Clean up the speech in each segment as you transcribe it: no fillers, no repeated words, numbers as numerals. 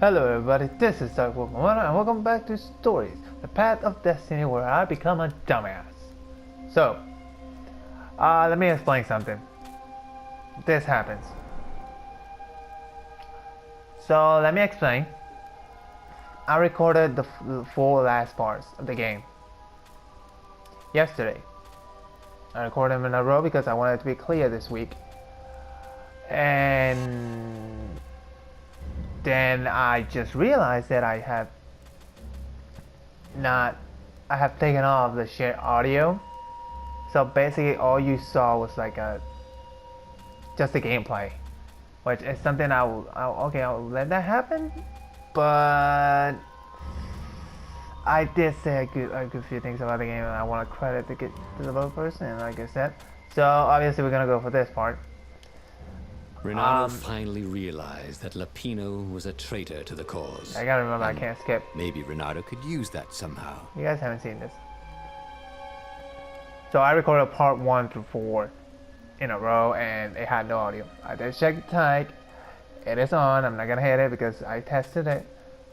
Hello everybody, this is Dark Wolf and welcome back to Stories, the Path of Destiny, where I become a dumbass. So, let me explain something. This happens. So, let me explain. I recorded the four last parts of the game yesterday. I recorded them in a row because I wanted it to be clear this week. And then I just realized that I have taken off the shared audio. So basically all you saw was like just the gameplay, which is something I'll let that happen. But I did say a good few things about the game, and I want to credit the developers, and like I said, so obviously we're gonna go for this part. Renato finally realized that Lapino was a traitor to the cause. I gotta remember I can't skip. Maybe Renato could use that somehow. You guys haven't seen this. So I recorded part 1 through 4 in a row and it had no audio. I did check the tag. It is on. I'm not gonna hit it because I tested it.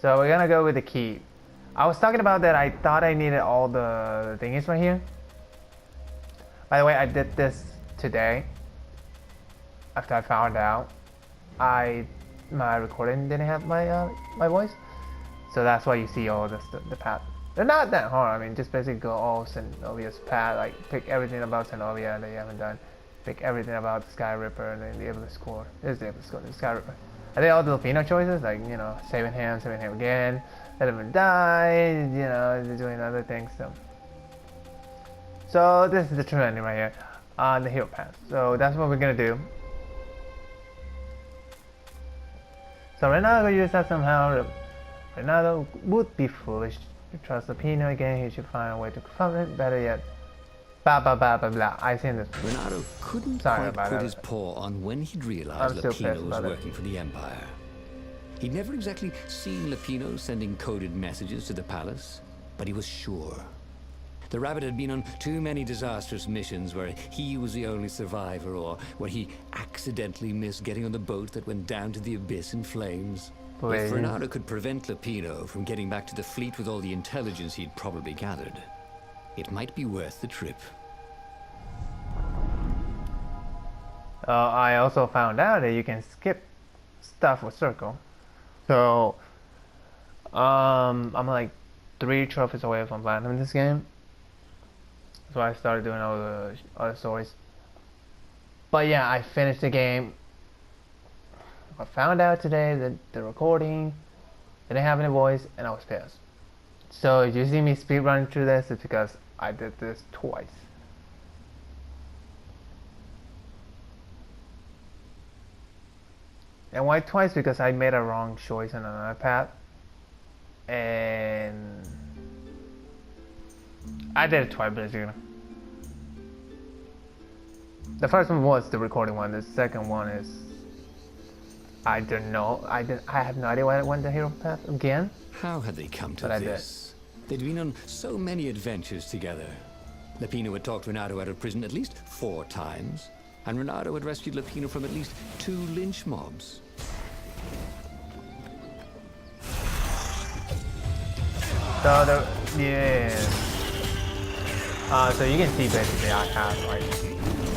So we're gonna go with the key. I was talking about that I thought I needed all the thingies right here. By the way, I did this today. After I found out my recording didn't have my voice, so that's why you see all the path. They're not that hard. I mean, just basically go all Zenobia's path, like pick everything about Zenobia that you haven't done, pick everything about the Sky Ripper, and then be able to score. Is able to score the Sky Ripper. I think all the Lapino choices, like saving him again, let him die, doing other things. So this is the true ending right here, the hero path. So that's what we're gonna do. So Renato used that somehow. Renato would be foolish to trust Lapino again. He should find a way to confront it. Better yet, blah blah blah blah blah. I seen this. Renato couldn't quite put his paw on when he'd realized Lapino was working for the Empire. He'd never exactly seen Lapino sending coded messages to the palace, but he was sure. The rabbit had been on too many disastrous missions where he was the only survivor, or where he accidentally missed getting on the boat that went down to the abyss in flames. Please. If Renato could prevent Lapino from getting back to the fleet with all the intelligence he'd probably gathered, it might be worth the trip. I also found out that you can skip stuff with circle. So I'm like 3 trophies away from platinum in this game. So I started doing all the other stories. But yeah, I finished the game. I found out today that the recording didn't have any voice, and I was pissed. So if you see me speed running through this, it's because I did this twice. And why twice? Because I made a wrong choice on another path. And I did it twice, basically. The first one was the recording one. The second one is I don't know. I have no idea why I went the hero path again. How had they come to this? They'd been on so many adventures together. Lapino had talked Renato out of prison at least 4 times, and Renato had rescued Lapino from at least 2 lynch mobs. So so you can see basically I have like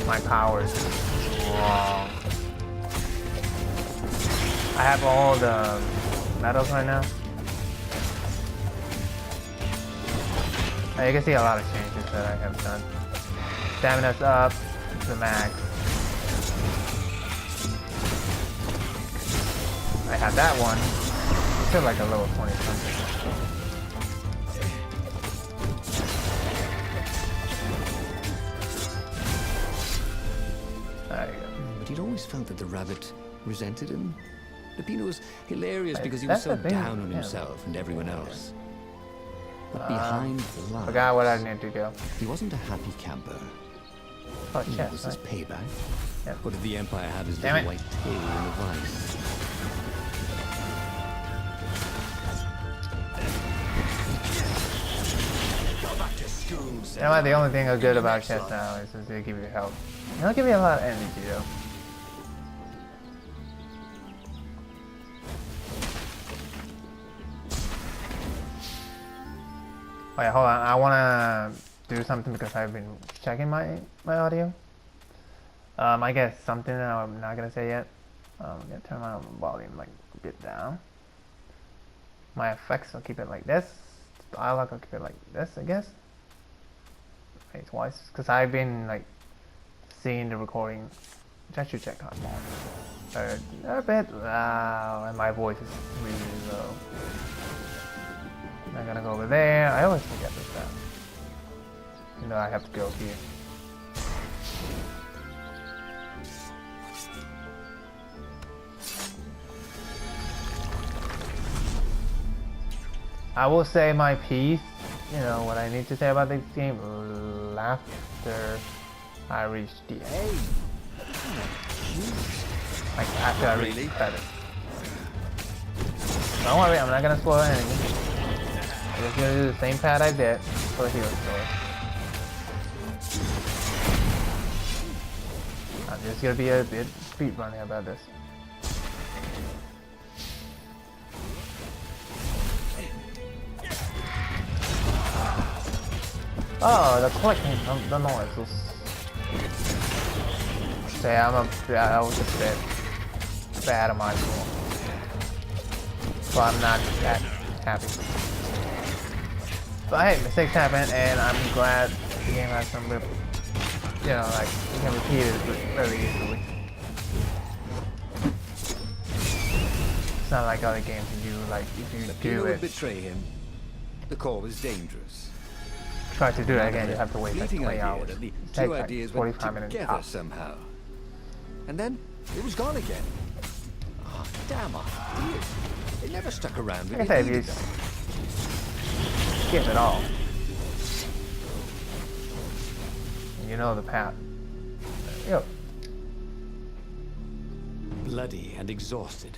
my powers wrong. I have all the medals right now. You can see a lot of changes that I have done. Stamina's up to the max. I had that one. I feel like a level 20 something. But he'd always felt that the rabbit resented him. Lapino was hilarious because he was so down on himself and everyone else. But behind the lines, forgot what I need to go. He wasn't a happy camper. Oh, That was his payback. Yep. What did the Empire have his little white tail in the vice? The only thing good about chess now is they give you health. They don't give you a lot of energy though. Wait, hold on. I wanna do something because I've been checking my audio. I guess something that I'm not gonna say yet. I'm gonna turn my volume like a bit down. My effects, I'll keep it like this. Dialogue, I'll keep it like this, I guess. Wait, twice, because I've been like seeing the recording. Which I should check how long. They're a bit loud, and my voice is really low. I'm gonna go over there. I always forget this stuff. You know, I have to go here. I will say my piece, you know, what I need to say about this game after I reach the end. Like after I reach the credits. Don't worry, I'm not gonna spoil anything. I'm just gonna do the same pad I did for the hero story. I'm just gonna be a bit speed running about this. Oh, the clicking, the noise was... Say, I was a bit bad on my phone. So I'm not that happy. But hey, mistakes happen, and I'm glad the game has some, you know, like, you can repeat it very easily. It's not like other games you like, if you do it... betray him. The core was dangerous. Try to do it again, you have to wait like 20 hours. The Take two like ideas 45 went minutes together top. somehow. And then it was gone again. Oh, damn ideas. It never stuck around with Like I said, if you skip it all, you know the path. Yo. Bloody and exhausted,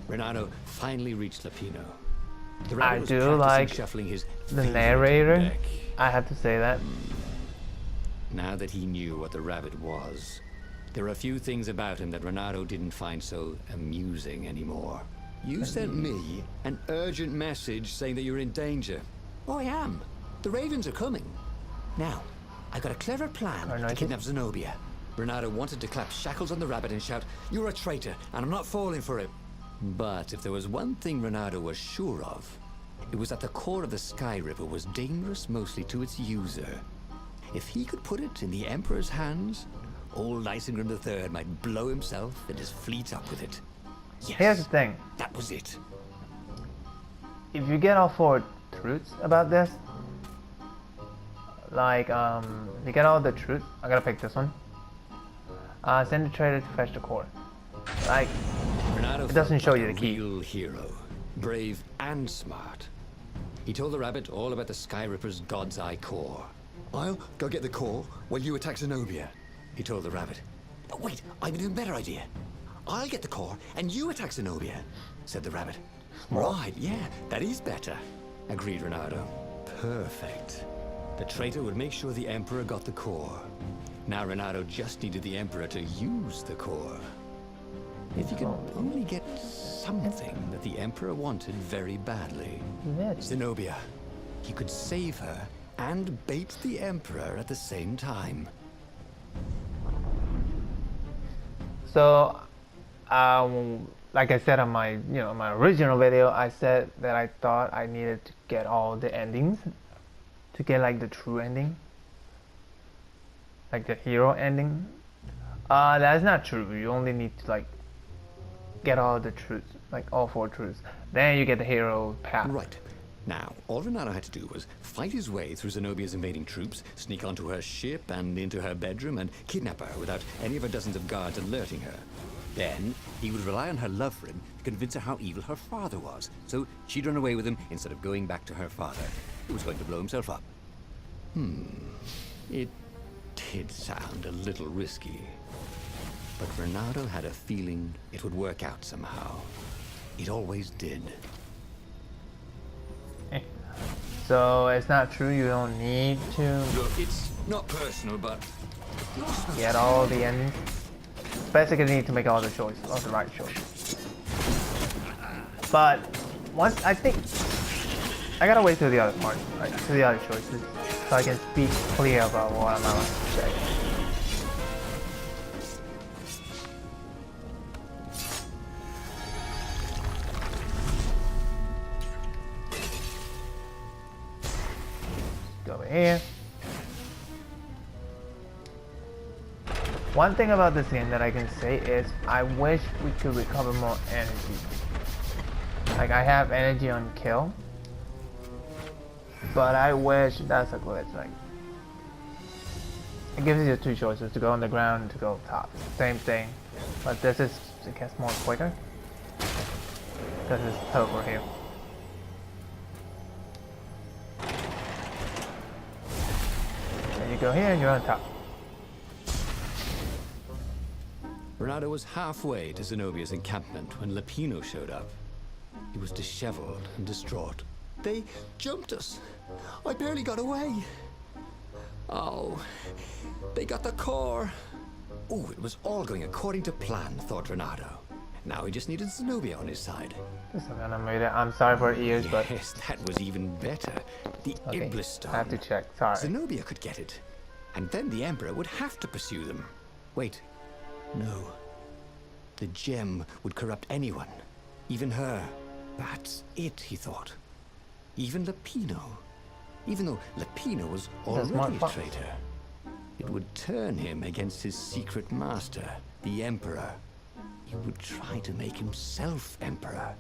Renato finally reached Lapino. The I rabbit was do practicing like shuffling his the favorite narrator. deck. I have to say that. Now that he knew what the rabbit was, there were a few things about him that Renato didn't find so amusing anymore. You sent me an urgent message saying that you're in danger. Oh, I am. The ravens are coming. Now, I got a clever plan to kidnap Zenobia. Renato wanted to clap shackles on the rabbit and shout, "You're a traitor, and I'm not falling for it." But if there was one thing Renato was sure of, it was that the core of the Sky River was dangerous mostly to its user. If he could put it in the Emperor's hands, old Isengrim III might blow himself and his fleet up with it. Yes, Here's the thing. that was it. If you get all 4 truths about this, like, you get all the truths, I'm gonna pick this one. Send the traitor to fetch the core. Like, Renato it doesn't felt show like you a the key. real hero, brave and smart. He told the rabbit all about the Sky Ripper's God's Eye core. "I'll go get the core while you attack Zenobia," he told the rabbit. "But wait, I've an even better idea. I'll get the core and you attack Zenobia," said the rabbit. "Right, yeah, that is better," agreed Renato. Perfect. The traitor would make sure the Emperor got the core. Now Renato just needed the Emperor to use the core. If he could only get something that the Emperor wanted very badly. Zenobia. He could save her and bait the Emperor at the same time. So, like I said on my, my original video, I said that I thought I needed to get all the endings to get like the true ending, like the hero ending. That's not true. You only need to like get all the truths, like all 4 truths. Then you get the hero path. Right. Now, all Renato had to do was fight his way through Zenobia's invading troops, sneak onto her ship and into her bedroom, and kidnap her without any of her dozens of guards alerting her. Then, he would rely on her love for him to convince her how evil her father was, so she'd run away with him instead of going back to her father, who was going to blow himself up. It did sound a little risky. But Renato had a feeling it would work out somehow. It always did. So it's not true. You don't need to Look, it's not personal, but get all the endings. Basically, you need to make all the choices, all the right choices. But once I think I gotta wait to the other part, like, to the other choices, so I can speak clear about what I'm about to say. Go over here. One thing about this game that I can say is I wish we could recover more energy. Like, I have energy on kill, but I wish that's a glitch. Like, it gives you two choices: to go on the ground and to go top. Same thing, but this is, it gets more quicker because it's teleport here. And you go here and you're on top. Renato was halfway to Zenobia's encampment when Lapino showed up. He was disheveled and distraught. They jumped us. I barely got away. Oh, they got the core. Oh, it was all going according to plan, thought Renato. Now he just needed Zenobia on his side. I'm sorry for ears, but... Yes, that was even better. The Iblis Stone. I have to check, sorry. Zenobia could get it. And then the Emperor would have to pursue them. Wait. No. The gem would corrupt anyone. Even her. That's it, he thought. Even Lapino. Even though Lapino was already a traitor. It would turn him against his secret master, the Emperor. He would try to make himself Emperor.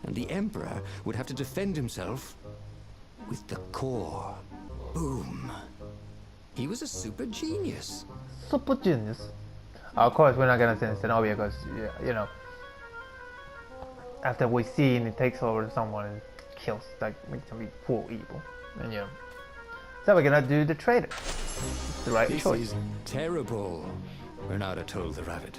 And the Emperor would have to defend himself with the core. Boom. He was a super genius. Super genius. Of course, we're not gonna send Zenobia because, you know, after we see and it takes over someone and kills, like, makes them be full evil. And, you know. So we're gonna do the traitor. It's the right choice. This is terrible, Renato told the rabbit.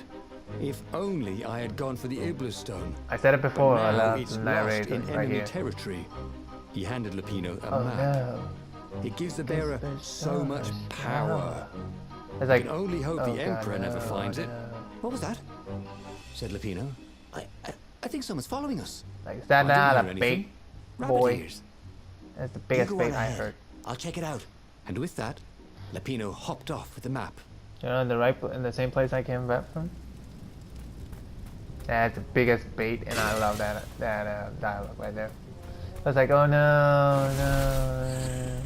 If only I had gone for the Iblis Stone. I said it before, I love it's to lost narrate in right enemy here. territory. He handed Lapino a Oh map. no. It gives the bearer so much power. It's like, You can only hope the Emperor never finds it. no. What was that? Said Lapino. I think someone's following us. Like, is that I didn't not hear a anything. bait, Rabbit boy? ears. That's the You biggest go bait on I ahead. heard. I'll check it out. And with that, Lapino hopped off with the map. You know, in the same place I came back from. That's the biggest bait, and I love that dialogue right there. I was like, oh no, no.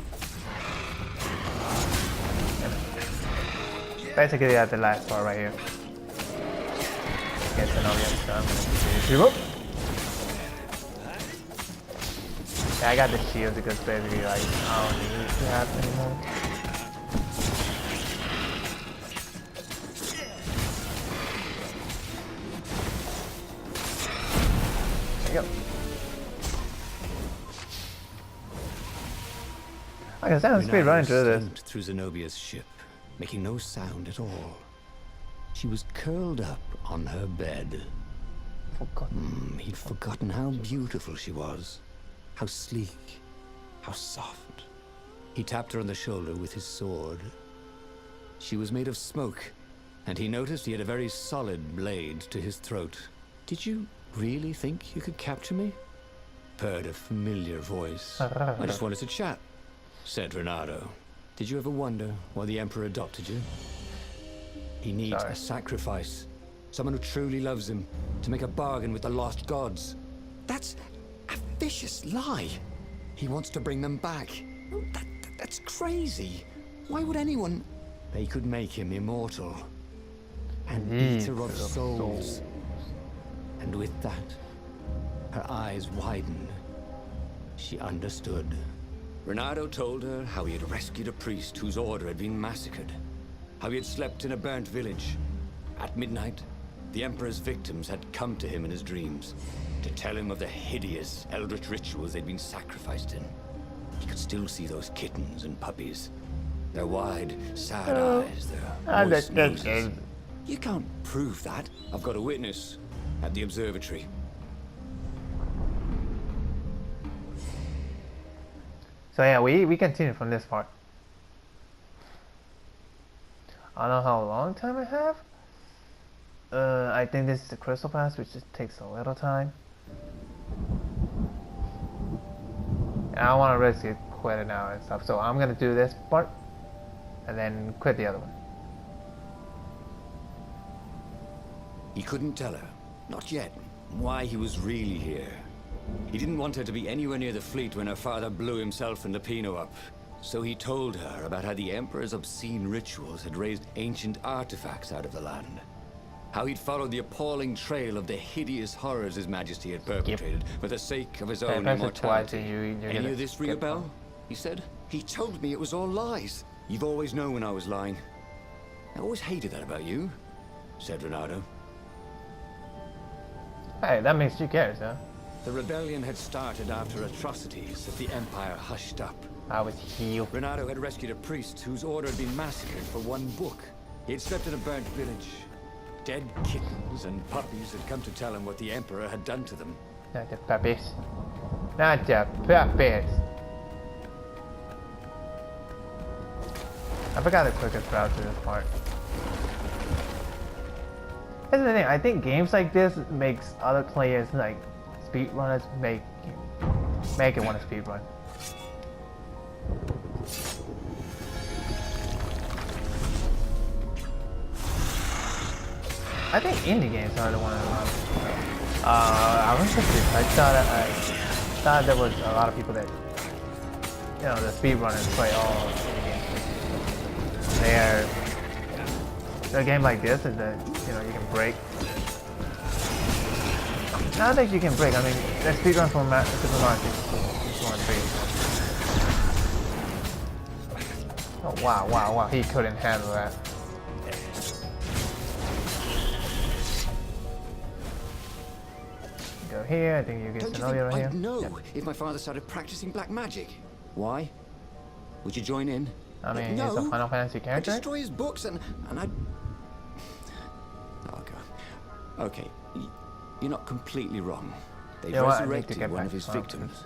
Basically, that's the last part right here. Get to know the other stuff. Yeah, I got the shield because basically, like, I don't need to have anymore. There you go. I can sound speed running through this. Through Zenobia's ship, making no sound at all. She was curled up on her bed. He'd forgotten how beautiful she was. How sleek. How soft. He tapped her on the shoulder with his sword. She was made of smoke, and he noticed he had a very solid blade to his throat. Did you really think you could capture me? Purred a familiar voice. I just wanted to chat, said Renato. Did you ever wonder why the Emperor adopted you? He needs a sacrifice. Someone who truly loves him, to make a bargain with the lost gods. That's a vicious lie. He wants to bring them back. That's crazy. Why would anyone... They could make him immortal. An eater of souls. And with that, her eyes widened. She understood. Renato told her how he had rescued a priest whose order had been massacred. How he had slept in a burnt village. At midnight, the Emperor's victims had come to him in his dreams to tell him of the hideous eldritch rituals they'd been sacrificed in. He could still see those kittens and puppies. Their wide, sad eyes, their moist noses. You can't prove that. I've got a witness at the Observatory. So yeah, we continue from this part. I don't know how long time I have. I think this is the crystal pass, which just takes a little time. And I don't want to risk it, quit it now and stuff. So I'm gonna do this part, and then quit the other one. He couldn't tell her, not yet, why he was really here. He didn't want her to be anywhere near the fleet when her father blew himself and Lupino up. So he told her about how the Emperor's obscene rituals had raised ancient artifacts out of the land. How he'd followed the appalling trail of the hideous horrors His Majesty had perpetrated for the sake of his own immortality. Any of this, Riopelle? He said. He told me it was all lies. You've always known when I was lying. I always hated that about you, said Renato. Hey, that makes you care, huh? The rebellion had started after atrocities that the Empire hushed up. I was healed. Renato had rescued a priest whose order had been massacred for one book. He had slept in a burnt village. Dead kittens and puppies had come to tell him what the Emperor had done to them. Not the puppies. Not the puppies. I forgot the quickest route to this part. That's the thing, I think games like this makes other players, like speedrunners, make it want to speedrun. I think indie games are the one I was confused. I thought there was a lot of people that, you know, the speedrunners play all indie games. A game like this is that, you know, you can break. Not that you can break, I mean, the speedrun from Super Mario 64. Oh wow, he couldn't handle that. Go here, I think you get to know you right here. No, if my father started practicing black magic. Why? Would you join in? I mean, he's a Final Fantasy character. I'd destroy his books and I'd... Oh god. Okay, you're not completely wrong. They resurrected one of his victims.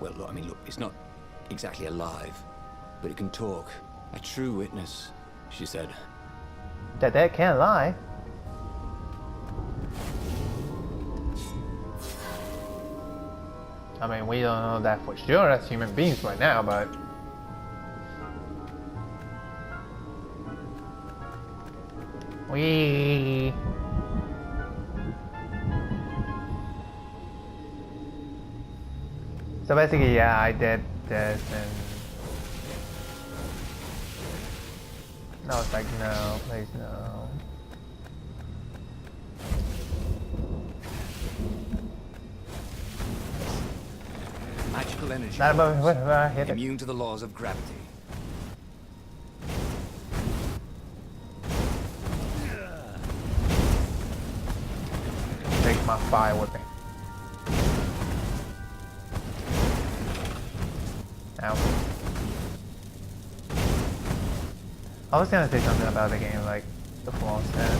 Well, look, I mean, look, it's not exactly alive, but it can talk. A true witness, she said. That dead can't lie. I mean, we don't know that for sure as human beings right now, but... Wee. So basically, yeah, I did this and... No, it's like, no, please, no. Magical energy. Not above, whatever, hit it. Immune to the laws of gravity. Take my fire with me. Ow. I was gonna say something about the game, like the flaws there.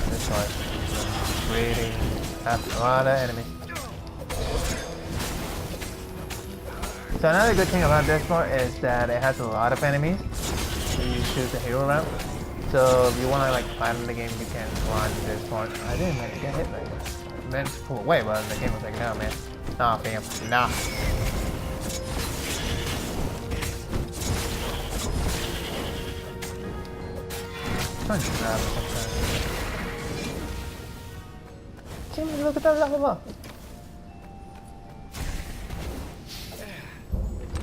This one really has a lot of enemies. So another good thing about this part is that it has a lot of enemies. So you choose the hero route. So if you want to like climb in the game, you can climb this part. I didn't like get hit like this. I meant to pull away, but the game was like, no man. Nah fam, nah. Trying to grab something. Jimmy, look at that lava.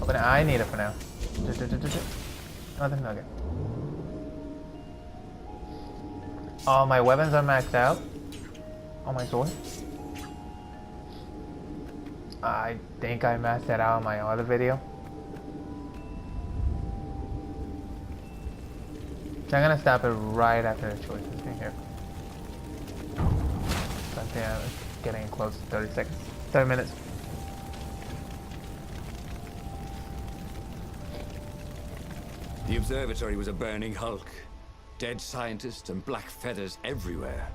But I need it for now. Nothing nugget. All my weapons are maxed out. On my sword. I think I maxed that out in my other video. So I'm gonna stop it right after the choices in here. But yeah, it's getting close to 30 seconds. 30 minutes. The observatory was a burning hulk. Dead scientists and black feathers everywhere.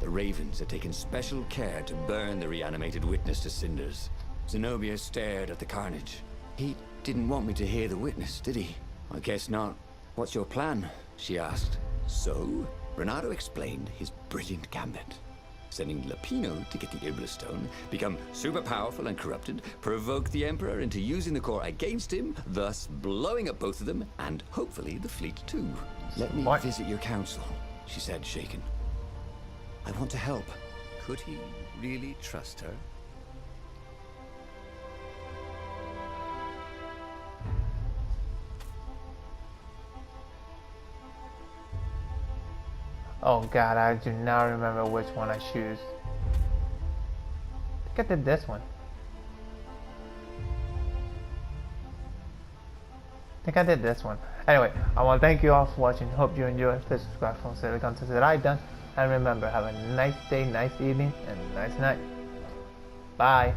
The Ravens had taken special care to burn the reanimated witness to cinders. Zenobia stared at the carnage. He didn't want me to hear the witness, did he? I guess not. What's your plan? She asked. So, Bernardo explained his brilliant gambit. Sending Lapino to get the Iblis Stone, become super powerful and corrupted, provoke the Emperor into using the core against him, thus blowing up both of them, and hopefully the fleet too. Let me visit your council, she said, shaken. I want to help. Could he really trust her? Oh god, I do not remember which one I choose. I think I did this one. I think I did this one. Anyway, I want to thank you all for watching. Hope you enjoyed. Please subscribe for the content that I've done. And remember, have a nice day, nice evening, and a nice night. Bye.